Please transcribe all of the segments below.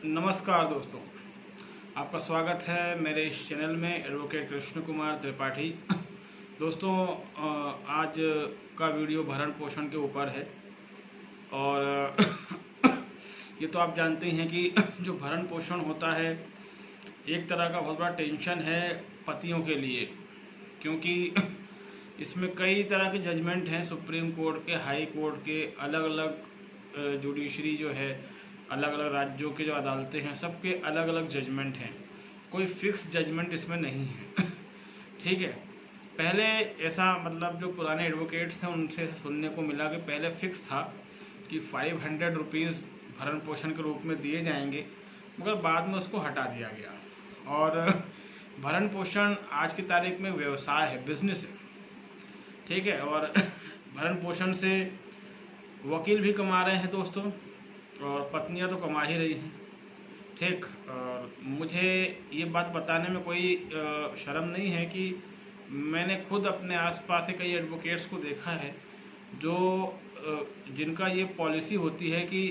नमस्कार दोस्तों, आपका स्वागत है मेरे इस चैनल में एडवोकेट कृष्ण कुमार त्रिपाठी। दोस्तों, आज का वीडियो भरण पोषण के ऊपर है और ये तो आप जानते हैं कि जो भरण पोषण होता है एक तरह का बहुत बड़ा टेंशन है पतियों के लिए, क्योंकि इसमें कई तरह के जजमेंट हैं। सुप्रीम कोर्ट के, हाई कोर्ट के, अलग अलग जुडिशरी जो है, अलग अलग राज्यों के जो अदालतें हैं, सबके अलग अलग जजमेंट हैं। कोई फिक्स जजमेंट इसमें नहीं है। ठीक है, पहले ऐसा मतलब जो पुराने एडवोकेट्स हैं उनसे सुनने को मिला कि पहले फिक्स था कि 500 रुपीज़ भरण पोषण के रूप में दिए जाएंगे, मगर बाद में उसको हटा दिया गया। और भरण पोषण आज की तारीख में व्यवसाय है, बिजनेस है। ठीक है, और भरण पोषण से वकील भी कमा रहे हैं दोस्तों, और पत्नियां तो कमा ही रही हैं। ठीक, और मुझे ये बात बताने में कोई शर्म नहीं है कि मैंने खुद अपने आसपास के कई एडवोकेट्स को देखा है जो जिनका ये पॉलिसी होती है कि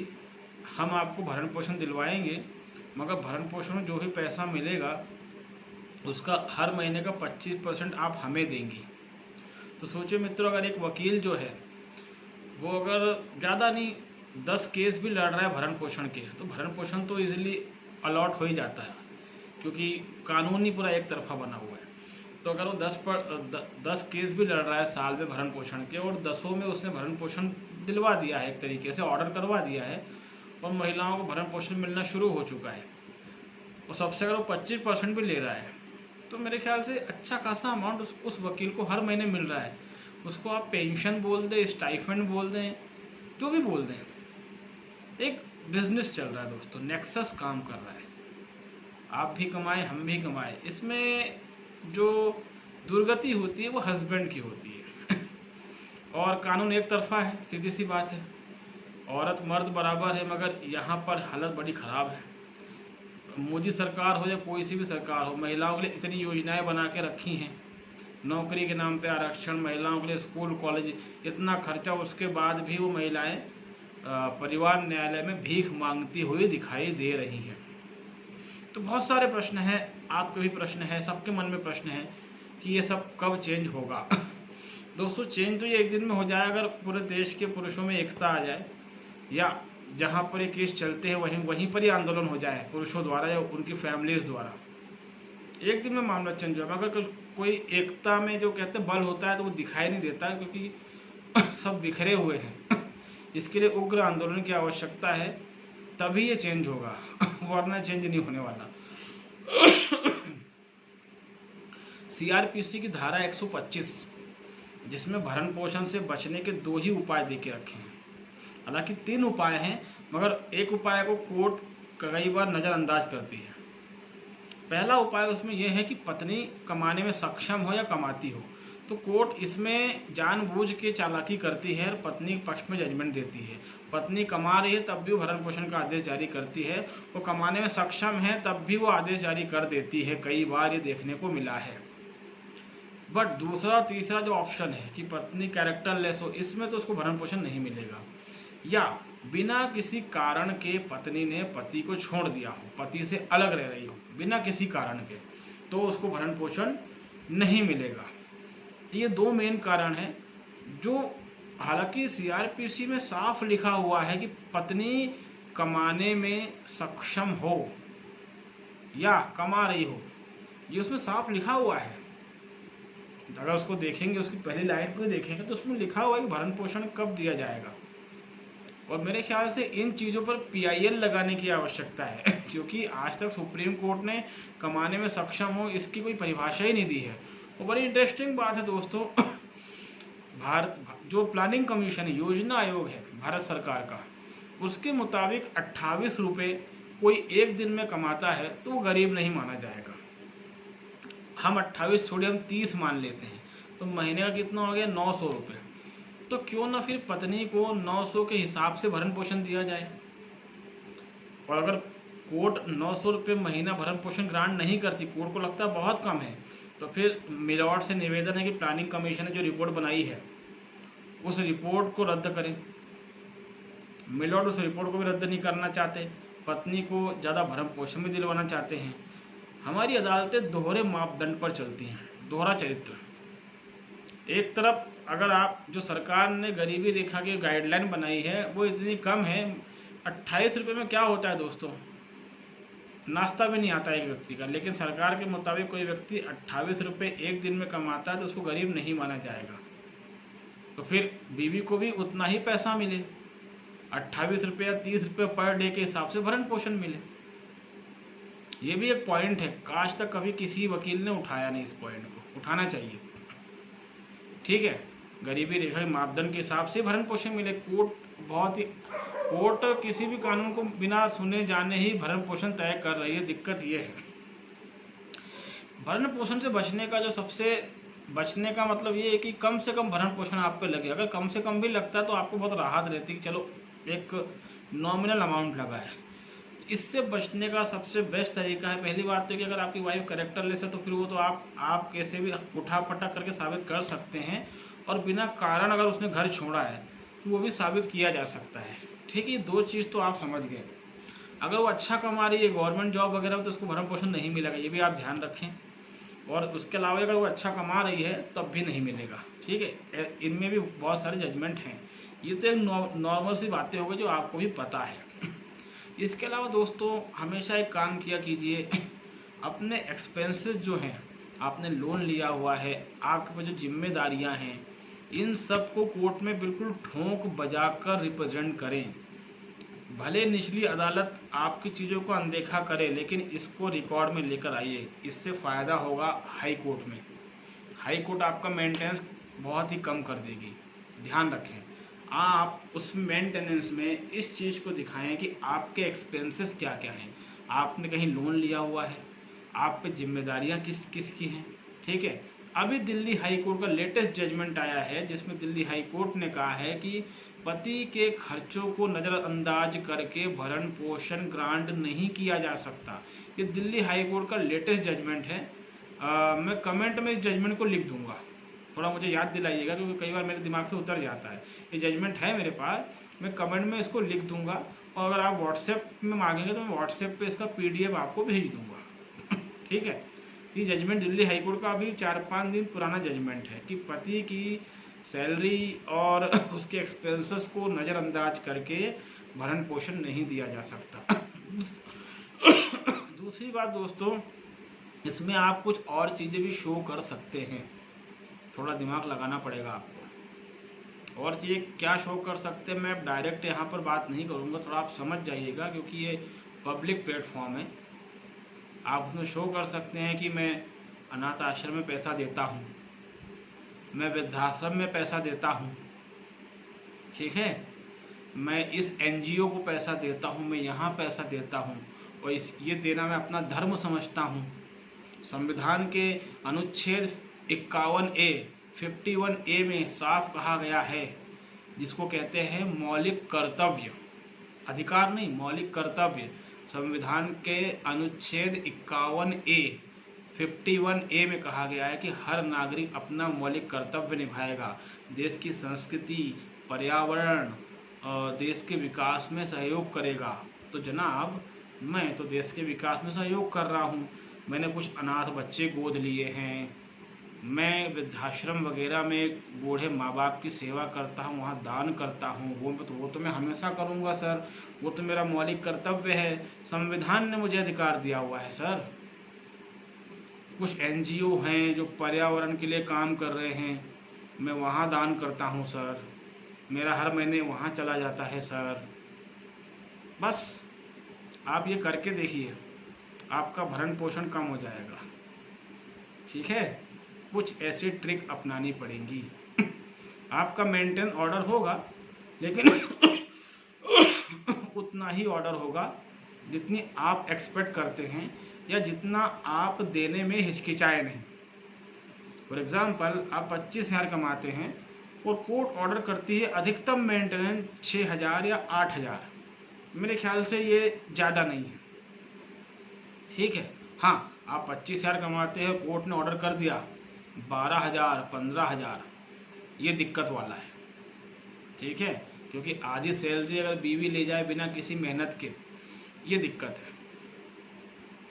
हम आपको भरण पोषण दिलवाएंगे, मगर भरण पोषण में जो भी पैसा मिलेगा उसका हर महीने का 25% आप हमें देंगी। तो सोचिए मित्रों, अगर एक वकील जो है वो अगर ज़्यादा नहीं 10 केस भी लड़ रहा है भरण पोषण के, तो भरण पोषण तो इजीली अलॉट हो ही जाता है, क्योंकि कानून ही पूरा एक तरफा बना हुआ है। तो अगर वो 10 केस भी लड़ रहा है साल में भरण पोषण के, और 10 में उसने भरण पोषण दिलवा दिया है, एक तरीके से ऑर्डर करवा दिया है, और महिलाओं को भरण पोषण मिलना शुरू हो चुका है, और सबसे अगर वो 25% भी ले रहा है, तो मेरे ख्याल से अच्छा खासा अमाउंट उस वकील को हर महीने मिल रहा है। उसको आप पेंशन बोल दें, स्टाइफंड बोल दें, जो भी बोल दें, एक बिजनेस चल रहा है दोस्तों, नेक्सस काम कर रहा है। आप भी कमाएं, हम भी कमाएं। इसमें जो दुर्गति होती है वो हस्बैंड की होती है। और कानून एक तरफा है, सीधी सी बात है। औरत मर्द बराबर है, मगर यहाँ पर हालत बड़ी ख़राब है। मोदी सरकार हो या कोई सी भी सरकार हो, महिलाओं के लिए इतनी योजनाएं बना के रखी हैं। नौकरी के नाम पे आरक्षण, महिलाओं के लिए स्कूल कॉलेज, इतना खर्चा, उसके बाद भी वो महिलाएं परिवार न्यायालय में भीख मांगती हुई दिखाई दे रही हैं। तो बहुत सारे प्रश्न हैं, आपके भी प्रश्न है, सबके मन में प्रश्न है कि ये सब कब चेंज होगा। दोस्तों, चेंज तो ये एक दिन में हो जाए, अगर पूरे देश के पुरुषों में एकता आ जाए, या जहाँ पर ये केस चलते हैं वहीं पर ही आंदोलन हो जाए पुरुषों द्वारा या उनकी फैमिलीज द्वारा, एक दिन में मामला चेंज होगा। अगर कोई एकता में जो कहते हैं बल होता है तो वो दिखाई नहीं देता, क्योंकि सब बिखरे हुए हैं। इसके लिए उग्र आंदोलन की आवश्यकता है, तभी ये चेंज होगा, वरना चेंज नहीं होने वाला। सीआरपीसी की धारा 125, जिसमें भरण पोषण से बचने के 2 ही उपाय दे के रखे हैं। हालांकि 3 उपाय हैं, मगर एक उपाय को कोर्ट कई बार नज़रअंदाज करती है। पहला उपाय उसमें यह है कि पत्नी कमाने में सक्षम हो या कमाती हो, तो कोर्ट इसमें जानबूझ के चालाकी करती है और पत्नी के पक्ष में जजमेंट देती है। पत्नी कमा रही है तब भी वो भरण पोषण का आदेश जारी करती है, वो कमाने में सक्षम है तब भी वो आदेश जारी कर देती है। कई बार ये देखने को मिला है। बट दूसरा तीसरा जो ऑप्शन है कि पत्नी कैरेक्टर लेस हो, इसमें तो उसको भरण पोषण नहीं मिलेगा। या बिना किसी कारण के पत्नी ने पति को छोड़ दिया हो, पति से अलग रह रही हो बिना किसी कारण के, तो उसको भरण पोषण नहीं मिलेगा। ये 2 मेन कारण हैं, जो हालांकि सीआरपीसी में साफ लिखा हुआ है कि पत्नी कमाने में सक्षम हो या कमा रही हो, ये उसमें साफ लिखा हुआ है। अगर उसको देखेंगे, उसकी पहली लाइन को देखेंगे, तो उसमें लिखा हुआ है कि भरण पोषण कब दिया जाएगा। और मेरे ख्याल से इन चीज़ों पर PIL लगाने की आवश्यकता है, क्योंकि आज तक सुप्रीम कोर्ट ने कमाने में सक्षम हो इसकी कोई परिभाषा ही नहीं दी है। और बड़ी इंटरेस्टिंग बात है दोस्तों, भारत जो प्लानिंग कमीशन है, योजना आयोग है भारत सरकार का, उसके मुताबिक 28 रुपये कोई एक दिन में कमाता है तो वो गरीब नहीं माना जाएगा। हम 28 छोड़े, हम 30 मान लेते हैं, तो महीने का कितना हो गया? 900 रुपये। तो क्यों ना फिर पत्नी को 900 के हिसाब से भरण पोषण दिया जाए। और अगर कोर्ट 900 रुपये महीना भरण पोषण ग्रांट नहीं करती, कोर्ट को लगता है बहुत कम है, तो फिर मिलॉर्ड से निवेदन है कि प्लानिंग कमीशन ने जो रिपोर्ट बनाई है उस रिपोर्ट को रद्द करें। मिलॉर्ड उस रिपोर्ट को भी रद्द नहीं करना चाहते, पत्नी को ज़्यादा भरण पोषण में दिलवाना चाहते हैं। हमारी अदालतें दोहरे मापदंड पर चलती हैं, दोहरा चरित्र। एक तरफ अगर आप जो सरकार ने गरीबी रेखा की गाइडलाइन बनाई है वो इतनी कम है, 28 रुपये में क्या होता है दोस्तों, नाश्ता भी नहीं आता एक व्यक्ति का। लेकिन सरकार के मुताबिक कोई व्यक्ति 28 रुपये एक दिन में कमाता है तो उसको गरीब नहीं माना जाएगा। तो फिर बीवी को भी उतना ही पैसा मिले, 28 रुपये या 30 रुपये पर डे के हिसाब से भरण पोषण मिले। ये भी एक पॉइंट है, आज तक कभी किसी वकील ने उठाया नहीं इस पॉइंट को, उठाना चाहिए। ठीक है, गरीबी रेखा के मापदंड के हिसाब से भरण पोषण मिले। कोर्ट किसी भी कानून को बिना सुने जाने ही भरण पोषण तय कर रही है। दिक्कत ये है, भरण पोषण से बचने का मतलब ये है कि कम से कम भरण पोषण आप पे लगे। अगर कम से कम भी लगता है तो आपको बहुत राहत रहती है कि चलो एक नॉमिनल अमाउंट लगा है। इससे बचने का सबसे बेस्ट तरीका है, पहली बात तो कि अगर आपकी वाइफ कैरेक्टरलेस है तो फिर वो तो आप कैसे भी उठा पटक करके साबित कर सकते हैं, और बिना कारण अगर उसने घर छोड़ा है तो वो भी साबित किया जा सकता है। ठीक है, 2 चीज़ तो आप समझ गए। अगर वो अच्छा कमा रही है, गवर्नमेंट जॉब वगैरह में, तो उसको भरण पोषण नहीं मिलेगा, ये भी आप ध्यान रखें। और उसके अलावा अगर वो अच्छा कमा रही है तब भी नहीं मिलेगा। ठीक है, इनमें भी बहुत सारे जजमेंट हैं। ये तो एक नॉर्मल सी बातें हो गई जो आपको भी पता है। इसके अलावा दोस्तों हमेशा एक काम किया कीजिए, अपने एक्सपेंसेस जो हैं, आपने लोन लिया हुआ है, आपके पास जो जिम्मेदारियां हैं, इन सब को कोर्ट में बिल्कुल ठोंक बजाकर रिप्रेजेंट करें। भले निचली अदालत आपकी चीज़ों को अनदेखा करे, लेकिन इसको रिकॉर्ड में लेकर आइए। इससे फ़ायदा होगा हाई कोर्ट में। हाई कोर्ट आपका मेंटेनेंस बहुत ही कम कर देगी। ध्यान रखें, आप उस मेंटेनेंस में इस चीज़ को दिखाएं कि आपके एक्सपेंसेस क्या क्या हैं। आपने कहीं लोन लिया हुआ है, आप पे जिम्मेदारियां किस किस की हैं। ठीक है, अभी दिल्ली हाई कोर्ट का लेटेस्ट जजमेंट आया है जिसमें दिल्ली हाई कोर्ट ने कहा है कि पति के खर्चों को नज़रअंदाज करके भरण पोषण ग्रांट नहीं किया जा सकता। ये दिल्ली हाई कोर्ट का लेटेस्ट जजमेंट है। मैं कमेंट में इस जजमेंट को लिख दूंगा, थोड़ा मुझे याद दिलाइएगा क्योंकि कई बार मेरे दिमाग से उतर जाता है। ये जजमेंट है मेरे पास, मैं कमेंट में इसको लिख दूंगा, और अगर आप व्हाट्सएप में मांगेंगे तो मैं व्हाट्सएप पे इसका PDF आपको भेज दूंगा। ठीक है, ये जजमेंट दिल्ली हाईकोर्ट का अभी 4-5 दिन पुराना जजमेंट है कि पति की सैलरी और उसके एक्सपेंसेस को नज़रअंदाज करके भरण पोषण नहीं दिया जा सकता। दूसरी बात दोस्तों, इसमें आप कुछ और चीज़ें भी शो कर सकते हैं, थोड़ा दिमाग लगाना पड़ेगा आपको। और चीज़ें क्या शो कर सकते हैं मैं डायरेक्ट यहाँ पर बात नहीं करूँगा, थोड़ा आप समझ जाइएगा क्योंकि ये पब्लिक प्लेटफॉर्म है। आप उसमें शो कर सकते हैं कि मैं अनाथ आश्रम में पैसा देता हूँ, मैं वृद्धाश्रम में पैसा देता हूँ, ठीक है, मैं इस NGO को पैसा देता हूँ, मैं यहाँ पैसा देता हूँ, और ये देना मैं अपना धर्म समझता हूँ। संविधान के अनुच्छेद 51A में साफ कहा गया है, जिसको कहते हैं मौलिक कर्तव्य, अधिकार नहीं, मौलिक कर्तव्य। संविधान के अनुच्छेद 51A में कहा गया है कि हर नागरिक अपना मौलिक कर्तव्य निभाएगा, देश की संस्कृति, पर्यावरण, देश के विकास में सहयोग करेगा। तो जनाब, मैं तो देश के विकास में सहयोग कर रहा हूँ। मैंने कुछ अनाथ बच्चे गोद लिए हैं, मैं वृद्धाश्रम वगैरह में बूढ़े माँ बाप की सेवा करता हूँ, वहाँ दान करता हूँ। वो तो मैं हमेशा करूँगा सर, वो तो मेरा मौलिक कर्तव्य है, संविधान ने मुझे अधिकार दिया हुआ है सर। कुछ NGO हैं जो पर्यावरण के लिए काम कर रहे हैं, मैं वहाँ दान करता हूँ सर, मेरा हर महीने वहाँ चला जाता है सर। बस आप ये करके देखिए, आपका भरण पोषण कम हो जाएगा। ठीक है, कुछ ऐसी ट्रिक अपनानी पड़ेंगी। आपका मेंटेन ऑर्डर होगा, लेकिन उतना ही ऑर्डर होगा जितनी आप एक्सपेक्ट करते हैं या जितना आप देने में हिचकिचाए नहीं। फॉर एग्जांपल, आप 25,000 कमाते हैं और कोर्ट ऑर्डर करती है अधिकतम मेंटेनेंस 6,000 या 8,000। मेरे ख्याल से ये ज़्यादा नहीं है। ठीक है, हाँ, आप 25,000 कमाते हैं, कोर्ट ने ऑर्डर कर दिया 12,000, 15,000, ये दिक्कत वाला है। ठीक है, क्योंकि आधी सैलरी अगर बीवी ले जाए बिना किसी मेहनत के ये दिक्कत है।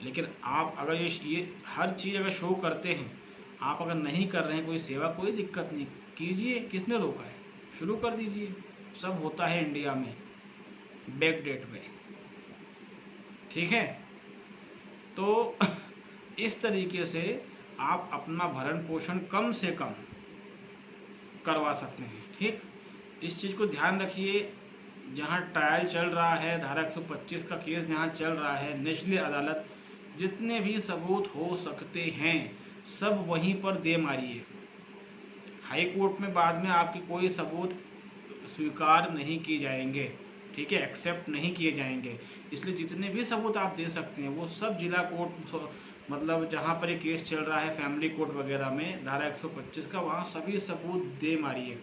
लेकिन आप अगर ये हर चीज़ अगर शो करते हैं, आप अगर नहीं कर रहे हैं कोई सेवा, कोई दिक्कत नहीं, कीजिए, किसने रोका है, शुरू कर दीजिए। सब होता है इंडिया में बैक डेट में, ठीक है। तो इस तरीके से आप अपना भरण पोषण कम से कम करवा सकते हैं, ठीक। इस चीज़ को ध्यान रखिए। जहाँ ट्रायल चल रहा है, धारा 125 का केस जहाँ चल रहा है, निचली अदालत, जितने भी सबूत हो सकते हैं सब वहीं पर दे मारिए। हाई कोर्ट में बाद में आपकी कोई सबूत स्वीकार नहीं किए जाएंगे, ठीक है, एक्सेप्ट नहीं किए जाएंगे। इसलिए जितने भी सबूत आप दे सकते हैं वो सब जिला कोर्ट, मतलब जहाँ पर ये केस चल रहा है फैमिली कोर्ट वगैरह में धारा 125 का, वहाँ सभी सबूत दे मारिए,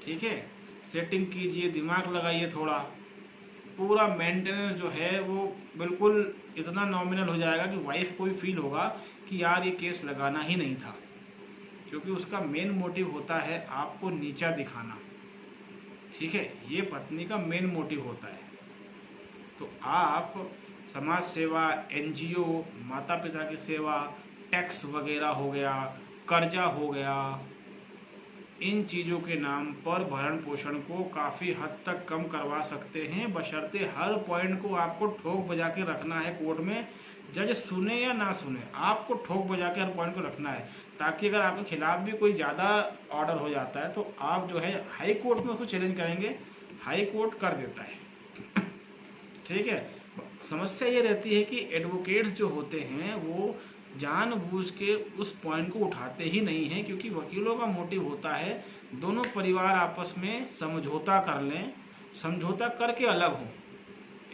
ठीक है। सेटिंग कीजिए, दिमाग लगाइए थोड़ा, पूरा मेंटेनेंस जो है वो बिल्कुल इतना नॉमिनल हो जाएगा कि वाइफ को भी फील होगा कि यार ये केस लगाना ही नहीं था, क्योंकि उसका मेन मोटिव होता है आपको नीचा दिखाना, ठीक है। ये पत्नी का मेन मोटिव होता है। तो आप समाज सेवा, एनजीओ, माता पिता की सेवा, टैक्स वगैरह हो गया, कर्जा हो गया, इन चीज़ों के नाम पर भरण पोषण को काफ़ी हद तक कम करवा सकते हैं, बशर्ते हर पॉइंट को आपको ठोक बजा के रखना है कोर्ट में। जज सुने या ना सुने, आपको ठोक बजा के हर पॉइंट को रखना है, ताकि अगर आपके खिलाफ भी कोई ज़्यादा ऑर्डर हो जाता है तो आप जो है हाई कोर्ट में उसको चैलेंज करेंगे, हाई कोर्ट कर देता है, ठीक है। समस्या ये रहती है कि एडवोकेट्स जो होते हैं वो जानबूझ के उस पॉइंट को उठाते ही नहीं हैं, क्योंकि वकीलों का मोटिव होता है दोनों परिवार आपस में समझौता कर लें, समझौता करके अलग हों।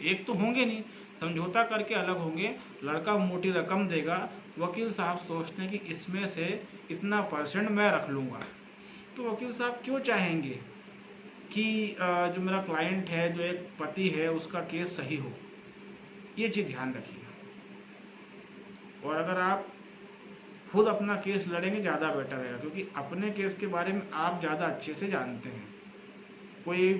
एक तो होंगे नहीं, समझौता करके अलग होंगे, लड़का मोटी रकम देगा, वकील साहब सोचते हैं कि इसमें से इतना % मैं रख लूँगा। तो वकील साहब क्यों चाहेंगे कि जो मेरा क्लाइंट है, जो एक पति है, उसका केस सही हो। ये चीज़ ध्यान रखिए। और अगर आप खुद अपना केस लड़ेंगे ज़्यादा बेटर रहेगा, क्योंकि अपने केस के बारे में आप ज़्यादा अच्छे से जानते हैं। कोई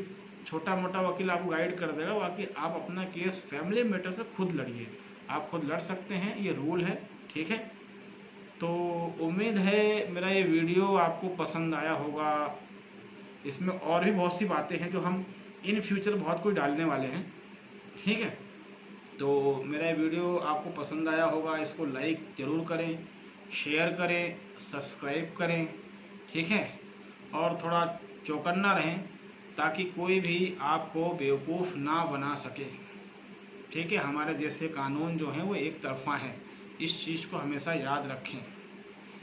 छोटा मोटा वकील आपको गाइड कर देगा, बाकी आप अपना केस फैमिली मैटर से खुद लड़िए। आप खुद लड़ सकते हैं, ये रूल है, ठीक है। तो उम्मीद है मेरा ये वीडियो आपको पसंद आया होगा। इसमें और भी बहुत सी बातें हैं जो हम इन फ्यूचर बहुत कुछ डालने वाले हैं, ठीक है। तो मेरा ये वीडियो आपको पसंद आया होगा, इसको लाइक ज़रूर करें, शेयर करें, सब्सक्राइब करें, ठीक है। और थोड़ा चौकन्ना रहें ताकि कोई भी आपको बेवकूफ़ ना बना सके, ठीक है। हमारे देश के कानून जो हैं वो एक तरफा हैं, इस चीज़ को हमेशा याद रखें।